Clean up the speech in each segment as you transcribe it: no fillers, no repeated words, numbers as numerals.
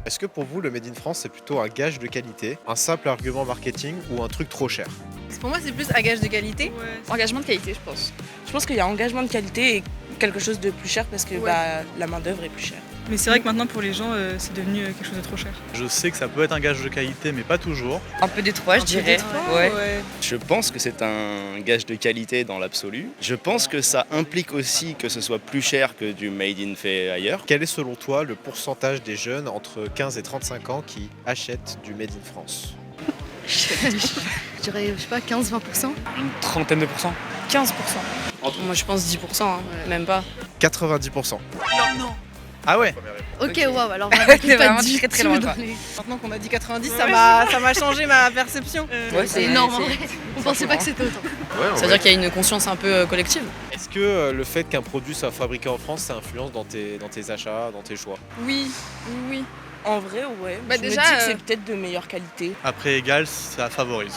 Est-ce que pour vous, le Made in France, c'est plutôt un gage de qualité, un simple argument marketing ou un truc trop cher? Pour moi, c'est plus un gage de qualité. Engagement de qualité, je pense. Je pense qu'il y a engagement de qualité et quelque chose de plus cher parce que la main-d'œuvre est plus chère. Mais c'est vrai que maintenant, pour les gens, c'est devenu quelque chose de trop cher. Je sais que ça peut être un gage de qualité, mais pas toujours. Un peu des trois, je dirais. Ouais. Je pense que c'est un gage de qualité dans l'absolu. Je pense que ça implique aussi que ce soit plus cher que du made in fait ailleurs. Quel est selon toi le pourcentage des jeunes entre 15 et 35 ans qui achètent du Made in France? Je dirais, je sais pas, 15-20%. Une trentaine de pourcents. 15%. Moi, je pense 10%, hein, même pas. 90%. Non. Ah ouais? Ok, waouh, alors T'es vraiment très très loin, quoi. Maintenant qu'on a dit 90, ça m'a changé ma perception. Ouais, C'est énorme en vrai. On pensait pas que c'était autant. Ça veut dire qu'il y a une conscience un peu collective. Est-ce que le fait qu'un produit soit fabriqué en France, ça influence dans tes achats, dans tes choix? Oui. En vrai, ouais. Bah je déjà, me dis que c'est peut-être de meilleure qualité. Après égal, ça favorise.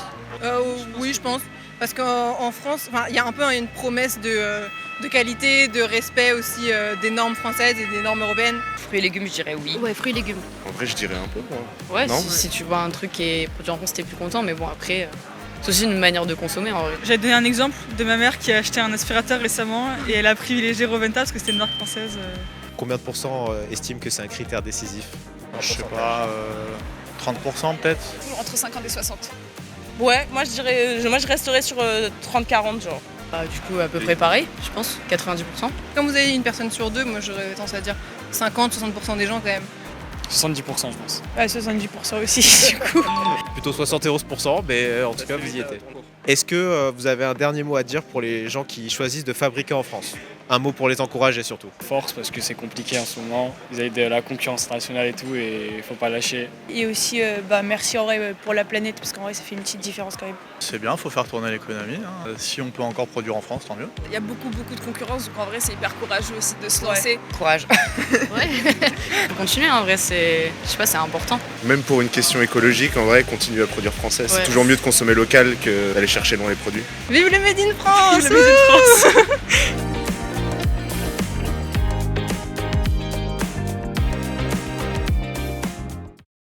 Oui, je pense. Parce qu'en France, il y a un peu une promesse de qualité, de respect aussi des normes françaises et des normes européennes. Fruits et légumes, je dirais oui. Ouais, fruits et légumes. En vrai, je dirais un peu. Ouais, Non, si tu vois un truc qui est produit en France, t'es plus content. Mais bon, après, c'est aussi une manière de consommer en vrai. J'ai donné un exemple de ma mère qui a acheté un aspirateur récemment et elle a privilégié Roventa parce que c'était une marque française. Combien de pourcents estiment que c'est un critère décisif? Je sais pas, 30% peut-être. Entre 50 et 60. Ouais, moi je resterais sur 30-40 genre. Du coup, à peu près pareil, je pense, 90%. Comme vous avez dit, une personne sur deux, moi j'aurais tendance à dire 50-60% des gens quand même. 70% je pense. 70% aussi du coup. Plutôt 71%, mais en tout cas, vous y étiez. Est-ce que vous avez un dernier mot à dire pour les gens qui choisissent de fabriquer en France? Un mot pour les encourager surtout. Force parce que c'est compliqué en ce moment. Vous avez de la concurrence nationale et tout et il faut pas lâcher. Et aussi, merci en vrai pour la planète, parce qu'en vrai, ça fait une petite différence quand même. C'est bien, faut faire tourner l'économie. Si on peut encore produire en France, tant mieux. Il y a beaucoup de concurrence, donc en vrai, c'est hyper courageux aussi de se lancer. Courage. Ouais. Faut continuer en vrai, c'est important. Même pour une question écologique, en vrai, continuer à produire français. C'est Ouais. toujours mieux de consommer local que d'aller chercher loin les produits. Vive le Made in France! Vive le Made in France.